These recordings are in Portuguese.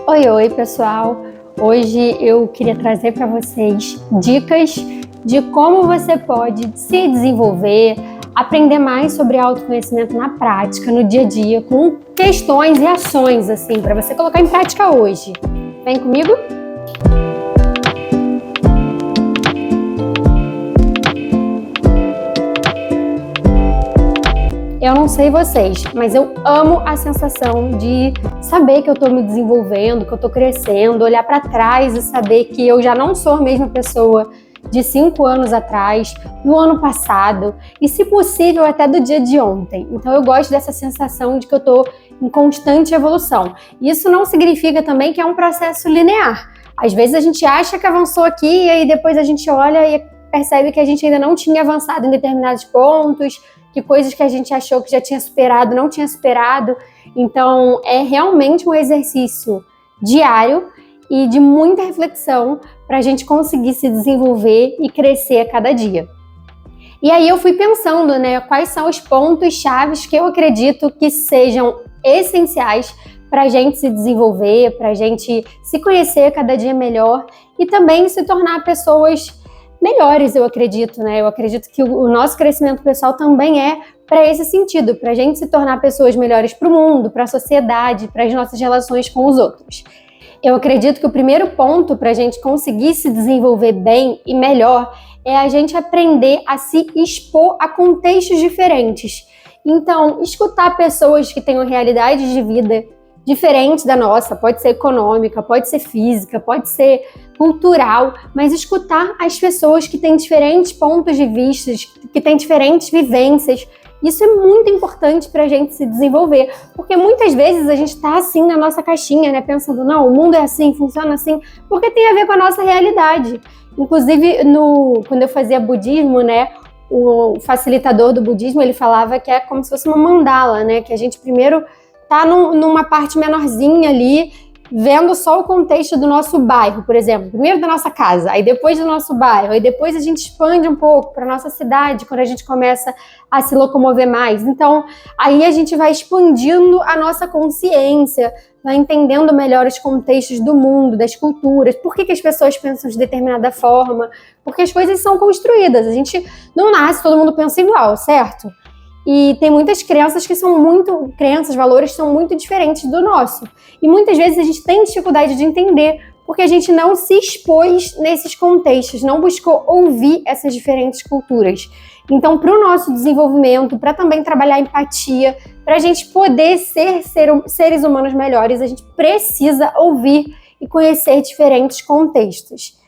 Oi, oi, pessoal! Hoje eu queria trazer para vocês dicas de como você pode se desenvolver, aprender mais sobre autoconhecimento na prática, no dia a dia, com questões e ações, assim, para você colocar em prática hoje. Vem comigo? Eu não sei vocês, mas eu amo a sensação de saber que eu tô me desenvolvendo, que eu tô crescendo, olhar para trás e saber que eu já não sou a mesma pessoa de 5 anos atrás, do ano passado e, se possível, até do dia de ontem. Então eu gosto dessa sensação de que eu tô em constante evolução. Isso não significa também que é um processo linear. Às vezes a gente acha que avançou aqui e aí depois a gente olha e percebe que a gente ainda não tinha avançado em determinados pontos, que coisas que a gente achou que já tinha superado, não tinha superado. Então, é realmente um exercício diário e de muita reflexão para a gente conseguir se desenvolver e crescer a cada dia. E aí eu fui pensando, quais são os pontos chaves que eu acredito que sejam essenciais para a gente se desenvolver, para a gente se conhecer cada dia melhor e também se tornar pessoas melhores, eu acredito, Eu acredito que o nosso crescimento pessoal também é para esse sentido, para a gente se tornar pessoas melhores para o mundo, para a sociedade, para as nossas relações com os outros. Eu acredito que o primeiro ponto para a gente conseguir se desenvolver bem e melhor é a gente aprender a se expor a contextos diferentes. Então, escutar pessoas que tenham realidades de vida diferente da nossa, pode ser econômica, pode ser física, pode ser cultural, mas escutar as pessoas que têm diferentes pontos de vista, que têm diferentes vivências, isso é muito importante para a gente se desenvolver, porque muitas vezes a gente está assim na nossa caixinha, pensando, não, o mundo é assim, funciona assim, porque tem a ver com a nossa realidade. Inclusive, quando eu fazia budismo, o facilitador do budismo, ele falava que é como se fosse uma mandala, que a gente primeiro tá numa parte menorzinha ali, vendo só o contexto do nosso bairro, por exemplo. Primeiro da nossa casa, aí depois do nosso bairro, aí depois a gente expande um pouco para nossa cidade, quando a gente começa a se locomover mais. Então, aí a gente vai expandindo a nossa consciência, vai entendendo melhor os contextos do mundo, das culturas, por que as pessoas pensam de determinada forma, porque as coisas são construídas. A gente não nasce, todo mundo pensa igual, certo? E tem muitas crenças valores que são muito diferentes do nosso. E muitas vezes a gente tem dificuldade de entender, porque a gente não se expôs nesses contextos, não buscou ouvir essas diferentes culturas. Então, para o nosso desenvolvimento, para também trabalhar a empatia, para a gente poder ser seres humanos melhores, a gente precisa ouvir e conhecer diferentes contextos.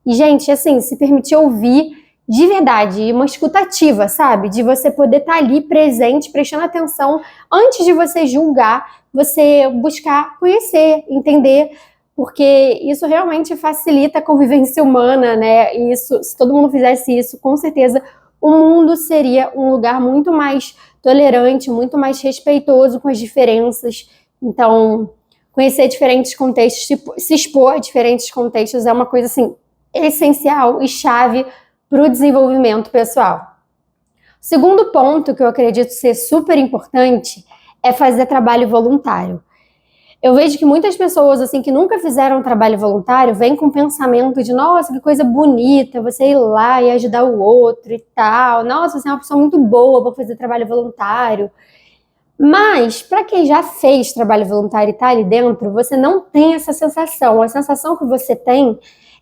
E, gente, assim, se permitir ouvir de verdade, uma escutativa, sabe? De você poder estar ali presente, prestando atenção, antes de você julgar, você buscar conhecer, entender, porque isso realmente facilita a convivência humana, E isso, se todo mundo fizesse isso, com certeza o mundo seria um lugar muito mais tolerante, muito mais respeitoso com as diferenças. Então, conhecer diferentes contextos, se expor a diferentes contextos é uma coisa, assim, essencial e chave para o desenvolvimento pessoal. O segundo ponto que eu acredito ser super importante é fazer trabalho voluntário. Eu vejo que muitas pessoas assim que nunca fizeram trabalho voluntário vêm com o pensamento de, nossa, que coisa bonita, você ir lá e ajudar o outro e tal, nossa, você é uma pessoa muito boa para fazer trabalho voluntário. Mas, para quem já fez trabalho voluntário e está ali dentro, você não tem essa sensação. A sensação que você tem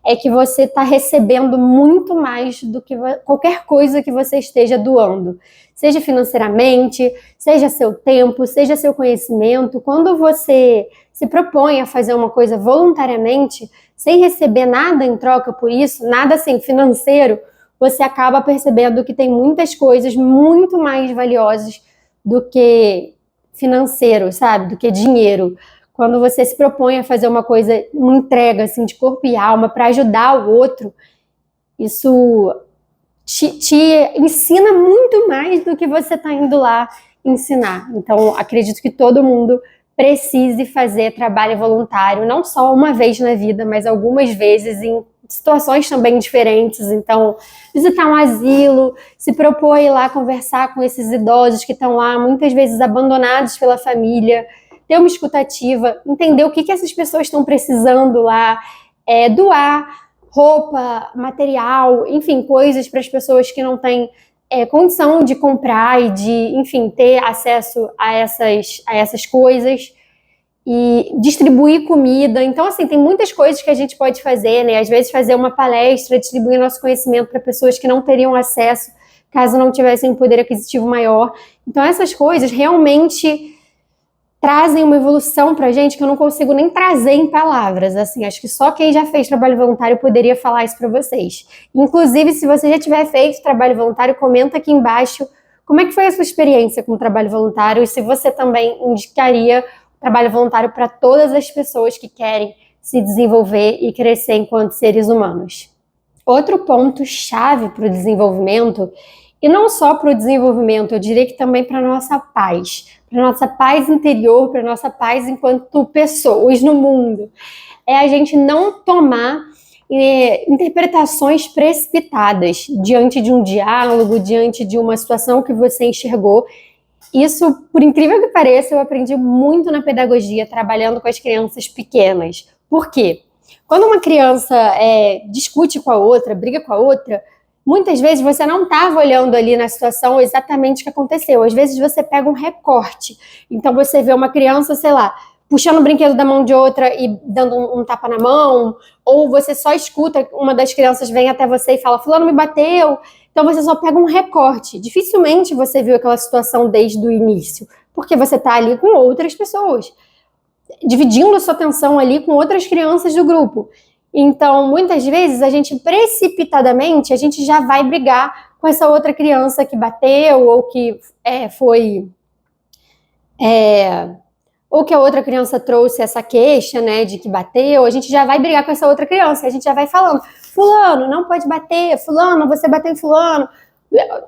é que você está recebendo muito mais do que qualquer coisa que você esteja doando. Seja financeiramente, seja seu tempo, seja seu conhecimento. Quando você se propõe a fazer uma coisa voluntariamente, sem receber nada em troca por isso, nada assim financeiro, você acaba percebendo que tem muitas coisas muito mais valiosas do que financeiro, sabe? Do que dinheiro. Quando você se propõe a fazer uma coisa, uma entrega assim, de corpo e alma para ajudar o outro, isso te ensina muito mais do que você está indo lá ensinar. Então, acredito que todo mundo precise fazer trabalho voluntário, não só uma vez na vida, mas algumas vezes em situações também diferentes. Então, visitar um asilo, se propor ir lá conversar com esses idosos que estão lá, muitas vezes abandonados pela família, ter uma escutativa, entender o que essas pessoas estão precisando lá, doar roupa, material, enfim, coisas para as pessoas que não têm condição de comprar e de, enfim, ter acesso a essas coisas, e distribuir comida. Então, assim, tem muitas coisas que a gente pode fazer, né? Às vezes fazer uma palestra, distribuir nosso conhecimento para pessoas que não teriam acesso, caso não tivessem um poder aquisitivo maior. Então, essas coisas realmente trazem uma evolução pra gente que eu não consigo nem trazer em palavras, assim, acho que só quem já fez trabalho voluntário poderia falar isso para vocês. Inclusive, se você já tiver feito trabalho voluntário, comenta aqui embaixo como é que foi a sua experiência com o trabalho voluntário e se você também indicaria o trabalho voluntário para todas as pessoas que querem se desenvolver e crescer enquanto seres humanos. Outro ponto chave para o desenvolvimento, e não só para o desenvolvimento, eu diria que também para a nossa paz interior, para a nossa paz enquanto pessoas no mundo, é a gente não tomar interpretações precipitadas diante de um diálogo, diante de uma situação que você enxergou. Isso, por incrível que pareça, eu aprendi muito na pedagogia, trabalhando com as crianças pequenas. Por quê? Quando uma criança discute com a outra, briga com a outra, muitas vezes você não estava olhando ali na situação exatamente o que aconteceu. Às vezes você pega um recorte. Então você vê uma criança, sei lá, puxando o brinquedo da mão de outra e dando um tapa na mão, ou você só escuta, uma das crianças vem até você e fala, fulano me bateu. Então você só pega um recorte. Dificilmente você viu aquela situação desde o início, porque você está ali com outras pessoas, dividindo a sua atenção ali com outras crianças do grupo. Então, muitas vezes, a gente precipitadamente, a gente já vai brigar com essa outra criança que bateu, ou que ou que a outra criança trouxe essa queixa, né, de que bateu, a gente já vai brigar com essa outra criança, a gente já vai falando, fulano, não pode bater, fulano, você bateu em fulano,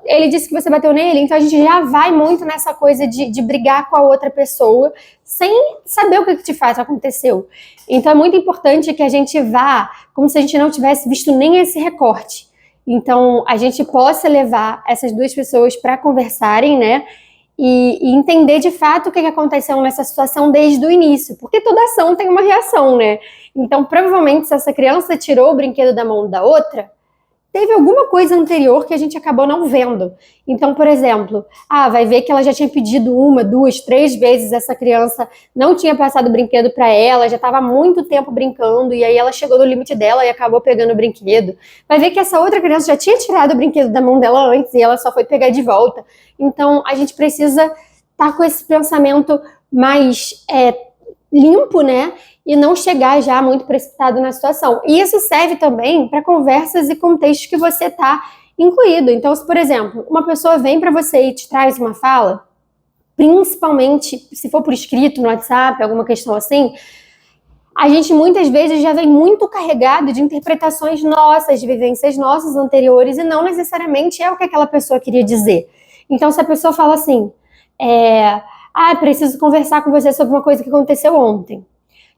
ele disse que você bateu nele, então a gente já vai muito nessa coisa de brigar com a outra pessoa, sem saber o que de fato aconteceu. Então é muito importante que a gente vá como se a gente não tivesse visto nem esse recorte. Então a gente possa levar essas duas pessoas para conversarem, né, e entender de fato o que aconteceu nessa situação desde o início, porque toda ação tem uma reação, né? Então provavelmente se essa criança tirou o brinquedo da mão da outra, teve alguma coisa anterior que a gente acabou não vendo. Então, por exemplo, vai ver que ela já tinha pedido 1, 2, 3 vezes, essa criança não tinha passado o brinquedo para ela, já estava há muito tempo brincando, e aí ela chegou no limite dela e acabou pegando o brinquedo. Vai ver que essa outra criança já tinha tirado o brinquedo da mão dela antes, e ela só foi pegar de volta. Então, a gente precisa estar com esse pensamento mais limpo, né? E não chegar já muito precipitado na situação. E isso serve também para conversas e contextos que você está incluído. Então, se, por exemplo, uma pessoa vem para você e te traz uma fala, principalmente se for por escrito, no WhatsApp, alguma questão assim, a gente muitas vezes já vem muito carregado de interpretações nossas, de vivências nossas anteriores, e não necessariamente é o que aquela pessoa queria dizer. Então, se a pessoa fala assim, preciso conversar com você sobre uma coisa que aconteceu ontem.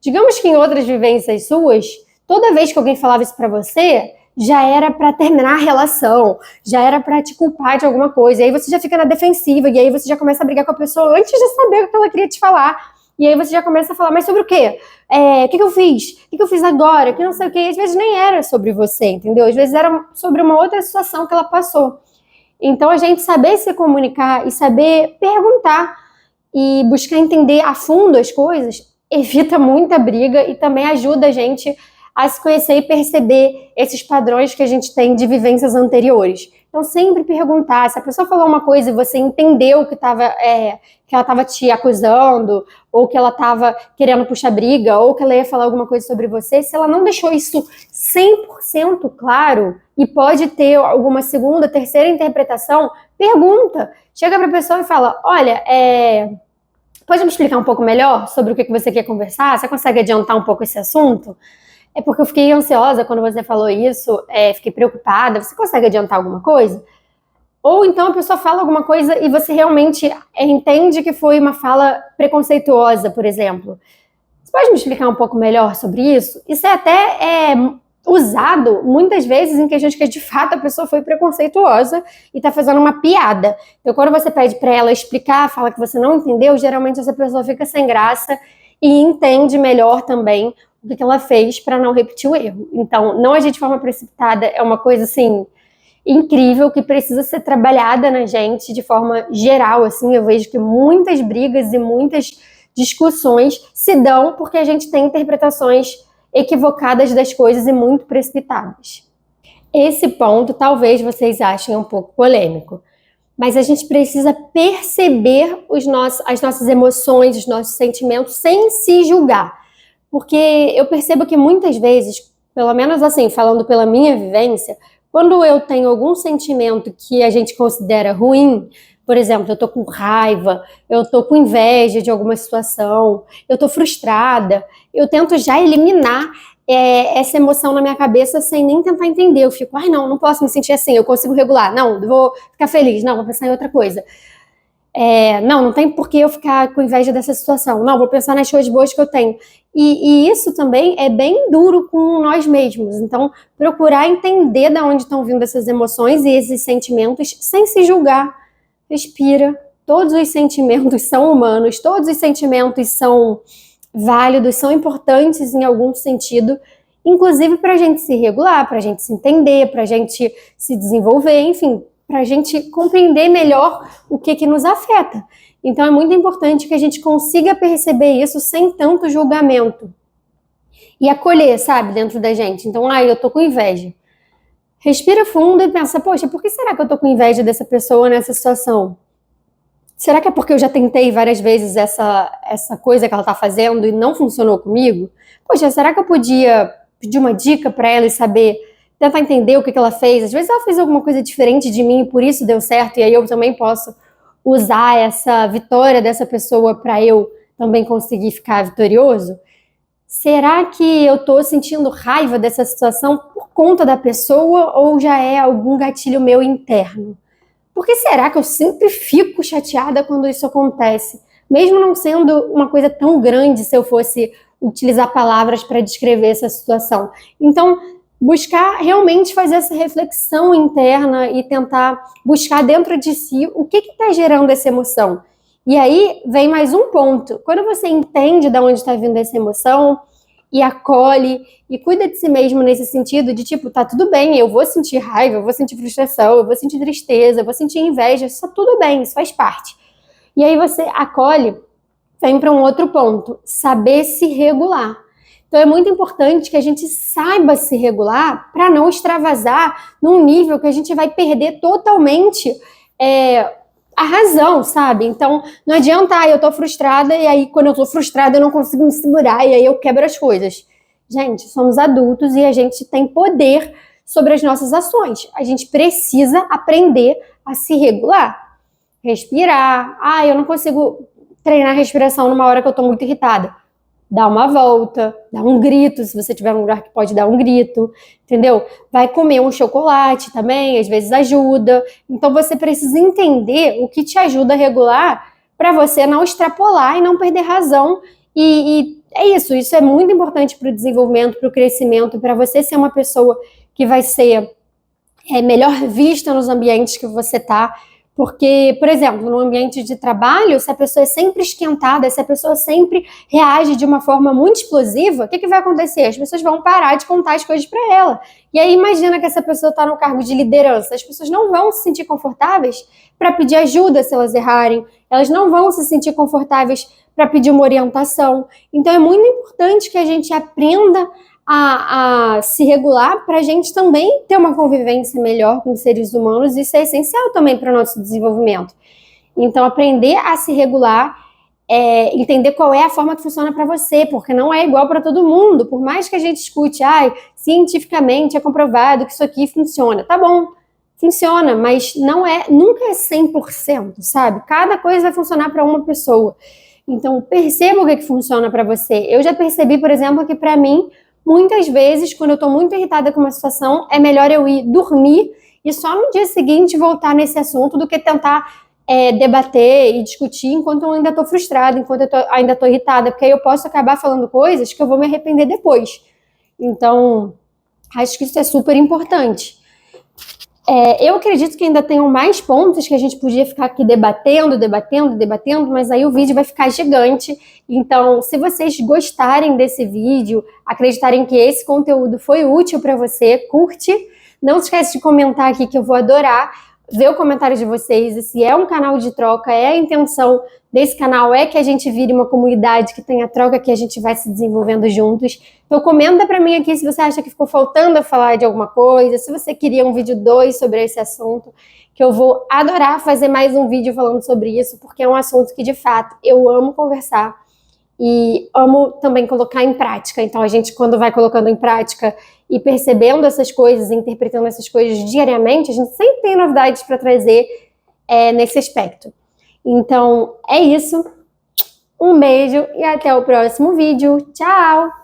Digamos que em outras vivências suas, toda vez que alguém falava isso pra você, já era pra terminar a relação, já era pra te culpar de alguma coisa, e aí você já fica na defensiva, e aí você já começa a brigar com a pessoa antes de saber o que ela queria te falar, e aí você já começa a falar, mas sobre o quê? O que eu fiz? O que eu fiz agora? Que não sei o quê, e às vezes nem era sobre você, entendeu? Às vezes era sobre uma outra situação que ela passou. Então a gente saber se comunicar e saber perguntar e buscar entender a fundo as coisas, evita muita briga e também ajuda a gente a se conhecer e perceber esses padrões que a gente tem de vivências anteriores. Então, sempre perguntar, se a pessoa falou uma coisa e você entendeu que ela estava te acusando, ou que ela estava querendo puxar briga, ou que ela ia falar alguma coisa sobre você, se ela não deixou isso 100% claro e pode ter alguma segunda, terceira interpretação, pergunta. Chega para a pessoa e fala, olha, pode me explicar um pouco melhor sobre o que você quer conversar? Você consegue adiantar um pouco esse assunto? É porque eu fiquei ansiosa quando você falou isso, fiquei preocupada. Você consegue adiantar alguma coisa? Ou então a pessoa fala alguma coisa e você realmente entende que foi uma fala preconceituosa, por exemplo. Você pode me explicar um pouco melhor sobre isso? Isso é até usado muitas vezes em questões que de fato a pessoa foi preconceituosa e tá fazendo uma piada. Então, quando você pede para ela explicar, fala que você não entendeu, geralmente essa pessoa fica sem graça e entende melhor também o que ela fez para não repetir o erro. Então, não agir de forma precipitada é uma coisa assim incrível que precisa ser trabalhada na gente de forma geral. Assim, eu vejo que muitas brigas e muitas discussões se dão porque a gente tem interpretações equivocadas das coisas e muito precipitadas. Esse ponto talvez vocês achem um pouco polêmico, mas a gente precisa perceber as nossas emoções, os nossos sentimentos sem se julgar. Porque eu percebo que muitas vezes, pelo menos assim, falando pela minha vivência, quando eu tenho algum sentimento que a gente considera ruim, por exemplo, eu tô com raiva, eu tô com inveja de alguma situação, eu tô frustrada, eu tento já eliminar essa emoção na minha cabeça sem nem tentar entender. Eu fico, ai não, não posso me sentir assim, eu consigo regular. Não, vou ficar feliz, não, vou pensar em outra coisa. Não tem por que eu ficar com inveja dessa situação. Não, vou pensar nas coisas boas que eu tenho. E isso também é bem duro com nós mesmos. Então, procurar entender de onde estão vindo essas emoções e esses sentimentos sem se julgar. Respira. Todos os sentimentos são humanos, todos os sentimentos são válidos, são importantes em algum sentido, inclusive para a gente se regular, para a gente se entender, para a gente se desenvolver, enfim, para a gente compreender melhor o que nos afeta. Então é muito importante que a gente consiga perceber isso sem tanto julgamento. E acolher, sabe, dentro da gente. Então, eu tô com inveja. Respira fundo e pensa, poxa, por que será que eu tô com inveja dessa pessoa nessa situação? Será que é porque eu já tentei várias vezes essa coisa que ela tá fazendo e não funcionou comigo? Poxa, será que eu podia pedir uma dica para ela e saber, tentar entender o que ela fez? Às vezes ela fez alguma coisa diferente de mim e por isso deu certo, e aí eu também posso usar essa vitória dessa pessoa para eu também conseguir ficar vitorioso? Será que eu tô sentindo raiva dessa situação por conta da pessoa ou já é algum gatilho meu interno? Por que será que eu sempre fico chateada quando isso acontece? Mesmo não sendo uma coisa tão grande, se eu fosse utilizar palavras para descrever essa situação. Então, buscar realmente fazer essa reflexão interna e tentar buscar dentro de si o que está gerando essa emoção. E aí vem mais um ponto. Quando você entende de onde está vindo essa emoção e acolhe e cuida de si mesmo nesse sentido de tipo, tá tudo bem, eu vou sentir raiva, eu vou sentir frustração, eu vou sentir tristeza, eu vou sentir inveja, isso tá tudo bem, isso faz parte. E aí você acolhe, vem para um outro ponto, saber se regular. Então é muito importante que a gente saiba se regular para não extravasar num nível que a gente vai perder totalmente a razão, sabe? Então não adianta, eu tô frustrada e aí quando eu tô frustrada eu não consigo me segurar e aí eu quebro as coisas. Gente, somos adultos e a gente tem poder sobre as nossas ações. A gente precisa aprender a se regular. Respirar. Eu não consigo treinar a respiração numa hora que eu tô muito irritada. Dá uma volta, dá um grito, se você tiver um lugar que pode dar um grito, entendeu? Vai comer um chocolate também, às vezes ajuda. Então você precisa entender o que te ajuda a regular para você não extrapolar e não perder razão. E é isso é muito importante para o desenvolvimento, para o crescimento, para você ser uma pessoa que vai ser melhor vista nos ambientes que você está. Porque, por exemplo, no ambiente de trabalho, se a pessoa é sempre esquentada, se a pessoa sempre reage de uma forma muito explosiva, o que vai acontecer? As pessoas vão parar de contar as coisas para ela. E aí imagina que essa pessoa está no cargo de liderança. As pessoas não vão se sentir confortáveis para pedir ajuda se elas errarem. Elas não vão se sentir confortáveis para pedir uma orientação. Então é muito importante que a gente aprenda a se regular para a gente também ter uma convivência melhor com os seres humanos. Isso é essencial também para o nosso desenvolvimento. Então, aprender a se regular, entender qual é a forma que funciona para você, porque não é igual para todo mundo. Por mais que a gente escute, cientificamente é comprovado que isso aqui funciona. Tá bom, funciona, mas nunca é 100%, sabe? Cada coisa vai funcionar para uma pessoa. Então, perceba o que funciona para você. Eu já percebi, por exemplo, que para mim, muitas vezes, quando eu estou muito irritada com uma situação, é melhor eu ir dormir e só no dia seguinte voltar nesse assunto do que tentar debater e discutir enquanto eu ainda estou frustrada, enquanto eu ainda estou irritada, porque aí eu posso acabar falando coisas que eu vou me arrepender depois. Então, Acho que isso é super importante. Eu acredito que ainda tenham mais pontos que a gente podia ficar aqui debatendo, mas aí o vídeo vai ficar gigante. Então, se vocês gostarem desse vídeo, acreditarem que esse conteúdo foi útil para você, curte. Não se esquece de comentar aqui que eu vou adorar ver o comentário de vocês. E se é um canal de troca, a intenção desse canal é que a gente vire uma comunidade que tenha troca, que a gente vai se desenvolvendo juntos. Então comenta pra mim aqui se você acha que ficou faltando eu falar de alguma coisa, se você queria um vídeo 2 sobre esse assunto, que eu vou adorar fazer mais um vídeo falando sobre isso, porque é um assunto que, de fato, eu amo conversar e amo também colocar em prática. Então a gente, quando vai colocando em prática e percebendo essas coisas, interpretando essas coisas diariamente, a gente sempre tem novidades para trazer nesse aspecto. Então, é isso. Um beijo e até o próximo vídeo. Tchau!